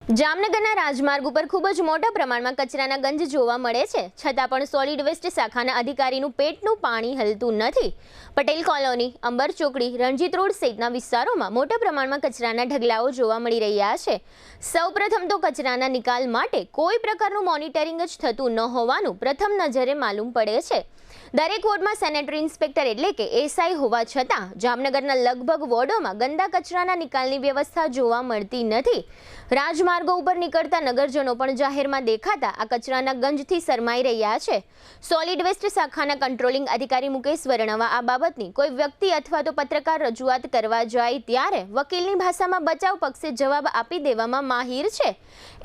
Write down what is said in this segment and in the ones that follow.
જામનગરના રાજમાર્ગ ઉપર ખૂબ જ મોટા પ્રમાણમાં કચરાના ગંજ જોવા મળે છે, છતાં પણ સોલિડ વેસ્ટ શાખાના અધિકારીનું પેટનું પાણી હલતું નથી. પટેલ કોલોની, અંબર ચોકડી, રણજીત રોડ સહિતના વિસ્તારોમાં મોટા પ્રમાણમાં કચરાના ઢગલાઓ જોવા મળી રહ્યા છે. સૌપ્રથમ તો કચરાના નિકાલ માટે કોઈ પ્રકારનું મોનિટરિંગ જ થતું ન હોવાનું પ્રથમ નજરે માલુમ પડે છે. દરેક વોર્ડમાં સેનેટરી ઇન્સ્પેક્ટર એટલે કે એસઆઈ હોવા છતાં જામનગરના લગભગ વોર્ડોમાં ગંદા કચરાના નિકાલની વ્યવસ્થા જોવા મળતી નથી. રાજમાર્ગો ઉપર નીકળતા નગરજનો પણ જાહેરમાં દેખાતા આ કચરાના ગંજથી શરમાઈ રહ્યા છે. સોલિડ વેસ્ટ શાખાના કંટ્રોલિંગ અધિકારી મુકેશ વર્ણવા આ બાબતની કોઈ વ્યક્તિ અથવા તો પત્રકાર રજૂઆત કરવા જાય ત્યારે વકીલની ભાષામાં બચાવ પક્ષે જવાબ આપી દેવામાં માહિર છે.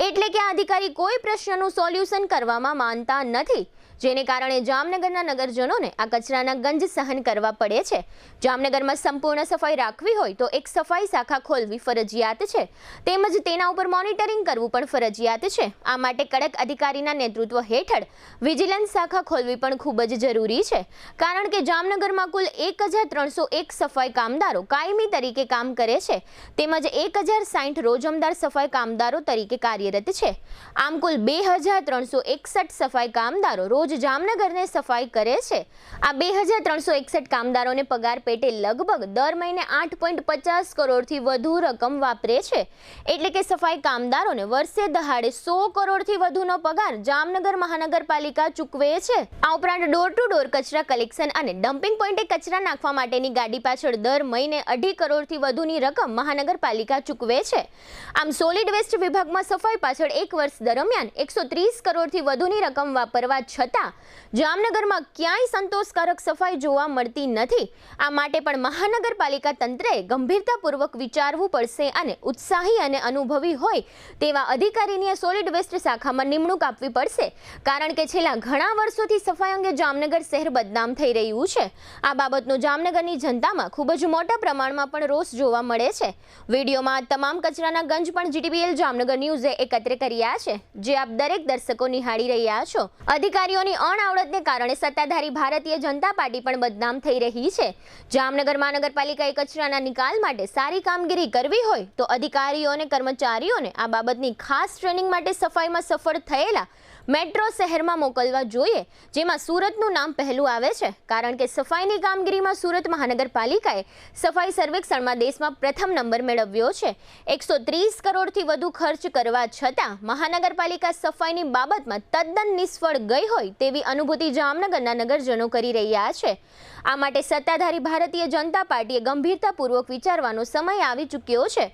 એટલે કે આ અધિકારી કોઈ પ્રશ્નનું સોલ્યુશન કરવામાં માનતા નથી, જેને કારણે જામનગરના નગરજનોને આ કચરાના ગંજ સહન કરવા પડે છે. જામનગરમાં સંપૂર્ણ સફાઈ રાખવી હોય તો એક સફાઈ શાખા ખોલવી ફરજિયાત છે, તેમજ તેના ઉપર મોનિટરિંગ કરવું પણ ફરજિયાત છે. આ માટે કડક અધિકારીના નેતૃત્વ હેઠળ વિજિલન્સ શાખા ખોલવી પણ ખૂબ જ જરૂરી છે, કારણ કે જામનગરમાં કુલ 1301 સફાઈ કામદારો કાયમી તરીકે કામ કરે છે, તેમજ 1060 રોજમદાર સફાઈ કામદારો તરીકે કાર્યરત છે. આમ કુલ 2361 સફાઈ કામદારો રોજ જામનગરને સફાઈ કરે છે. આ 2361 કામદારોને પગાર પેટે લગભગ દર મહિને 8.50 કરોડથી વધુ રકમ વાપરે છે. એટલે કે સફાઈ કામદારોને વર્ષે દહાડે 100 કરોડથી વધુનો પગાર જામનગર મહાનગરપાલિકા ચૂકવે છે. આ ઉપરાંત ડોર ટુ ડોર કચરા કલેક્શન અને ડમ્પિંગ પોઈન્ટે કચરા નાખવા માટેની ગાડી પાછળ દર મહિને 2.5 કરોડથી વધુની રકમ મહાનગરપાલિકા ચૂકવે છે. આમ સોલિડ વેસ્ટ વિભાગમાં સફાઈ પાછળ એક વર્ષ દરમિયાન 130 કરોડથી વધુની રકમ વાપરવા છતાં જામનગરમાં ક્યાંય સંતોષકારક સફાઈ જોવા મળતી નથી. આ માટે પણ મહાનગરપાલિકા તંત્રએ ગંભીરતાપૂર્વક વિચારવું પડશે અને ઉત્સાહી અને અનુભવી હોય તેવા અધિકારીની સોલિડ વેસ્ટ શાખામાં નિમણૂક આપવી પડશે, કારણ કે છેલ્લા ઘણા વર્ષોથી સફાઈ અંગે જામનગર શહેર બદનામ થઈ રહ્યું છે. આ બાબતનો જામનગરની જનતામાં ખૂબ જ મોટા પ્રમાણમાં પણ રોષ જોવા મળે છે. વિડીયોમાં તમામ કચરાના ગંજ પણ જીટીબીએલ જામનગર ન્યૂઝે એકત્ર કર્યા છે, જે આપ દરેક દર્શકો નિહાળી રહ્યા છો. અધિકારીઓની અણઆવડતને કારણે સત્તાધારી ભારતીય જનતા પાર્ટી પણ બદનામ થઈ રહી છે. જામનગર મહાનગરપાલિકાએ કચરાના નિકાલ માટે સારી કામગીરી કરવી હોય તો અધિકારીઓ અને કર્મચારીઓને આ બાબતની ખાસ ટ્રેનિંગ માટે સફાઈમાં સફળ થયેલા મેટ્રો શહેરમાં મોકલવા જોઈએ, જેમાં સુરતનું નામ પહેલું આવે છે, કારણ કે સફાઈની કામગીરીમાં સુરત મહાનગરપાલિકાએ સફાઈ સર્વેક્ષણમાં દેશમાં પ્રથમ નંબર મેળવ્યો છે. 130 કરોડથી વધુ ખર્ચ કરવા છતાં મહાનગરપાલિકા સફાઈની બાબતમાં તદ્દન નિષ્ફળ ગઈ હોય તેવી અનુભૂતિ જામનગરના નગરજનો કરી રહ્યા છે. આ માટે સત્તાધારી ભારતીય જનતા પાર્ટીએ ગંભીરતાપૂર્વક વિચારવાનો સમય આવી ચૂક્યો છે.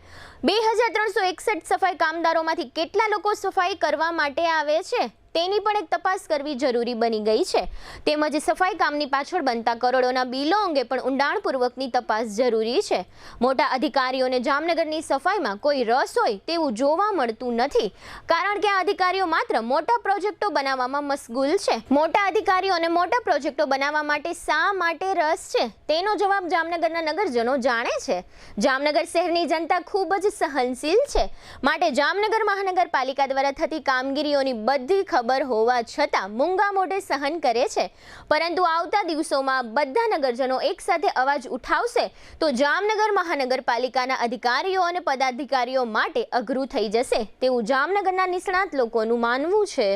2361 સફાઈ કામદારોમાંથી કેટલા લોકો સફાઈ કરવા માટે આવે છે તેની પણ એક તપાસ કરવી જરૂરી બની ગઈ છે. તેમજ સફાઈ કામની પાછળ બનતા કરોડોના બિલો અંગે પણ ઊંડાણપૂર્વકની તપાસ જરૂરી છે. મોટા અધિકારીઓને જામનગરની સફાઈમાં કોઈ રસ હોય તેવું જોવા મળતું નથી, કારણ કે આ અધિકારીઓ માત્ર મોટા પ્રોજેક્ટો બનાવવામાં મશગુલ છે. મોટા અધિકારીઓને મોટા પ્રોજેક્ટો બનાવવા માટે શા માટે રસ છે તેનો જવાબ જામનગરના નગરજનો જાણે છે. જામનગર શહેરની જનતા ખૂબ જ સહનશીલ છે, માટે જામનગર મહાનગરપાલિકા દ્વારા થતી કામગીરીઓની બધી ખબર હોવા છતાં મૂંગા મોઢે સહન કરે છે. પરંતુ આવતા દિવસોમાં બધા નગરજનો એક સાથે અવાજ ઉઠાવશે તો જામનગર મહાનગરપાલિકાના અધિકારીઓ અને પદાધિકારીઓ માટે અઘરું થઈ જશે તેવું જામનગરના નિષ્ણાત લોકોનું માનવું છે.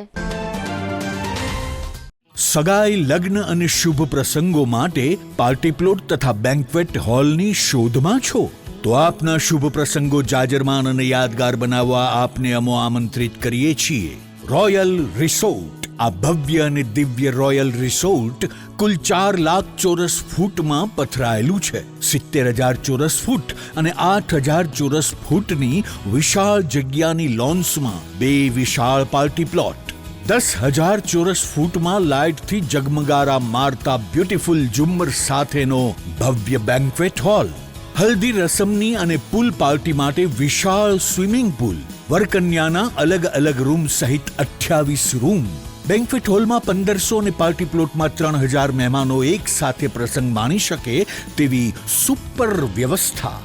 સગાઈ, લગ્ન અને શુભ પ્રસંગો માટે પાર્ટી પ્લોટ તથા બેન્ક્વેટ હોલની શોધમાં છો તો આપના શુભ પ્રસંગો જાજરમાન અને યાદગાર બનાવવા આપને અમો આમંત્રિત કરીએ છીએ. Royal resort. આ ભવ્ય અને દિવ્ય રોયલ રિસોર્ટ કુલ 4 લાખ ચોરસ ફૂટમાં પથરાયેલું છે. 70,000 ચોરસ ફૂટ અને 8,000 ચોરસ ફૂટની વિશાળ જગ્યાની લોન્સમાં 2 વિશાળ પાર્ટી પ્લોટ, 10,000 ચોરસ ફૂટમાં લાઇટથી જગમગારા મારતા બ્યુટીફુલ ઝુમ્મર સાથેનો ભવ્ય બેન્ક્વેટ હોલ, હલ્દી રસમની અને પૂલ પાર્ટી માટે વિશાળ સ્વિમિંગ પૂલ, વરકન્યાના અલગ અલગ રૂમ સહિત 28 રૂમ. બેન્ક્વેટ હોલમાં 1500 અને પાર્ટી પ્લોટમાં 3000 મહેમાનો એક સાથે પ્રસંગ માણી શકે તેવી સુપર વ્યવસ્થા.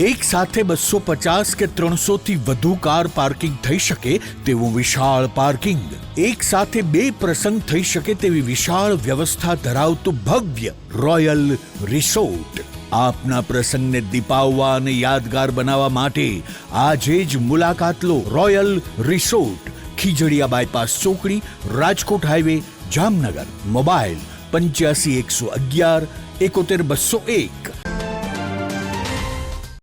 એક સાથે 250 કે 300 થી વધુ કાર પાર્કિંગ થઈ શકે તેવું વિશાળ પાર્કિંગ, એક સાથે 2 પ્રસંગ થઈ શકે તેવી વિશાળ વ્યવસ્થા ધરાવતું ભવ્ય રોયલ રિસોર્ટ. આપના પ્રસંગને દીપાવવા અને યાદગાર બનાવવા માટે આજે જ મુલાકાત લો રોયલ રિસોર્ટ, ખીજડીયા બાયપાસ ચોકડી, રાજકોટ હાઈવે, જામનગર. મોબાઈલ 85 111 71 201.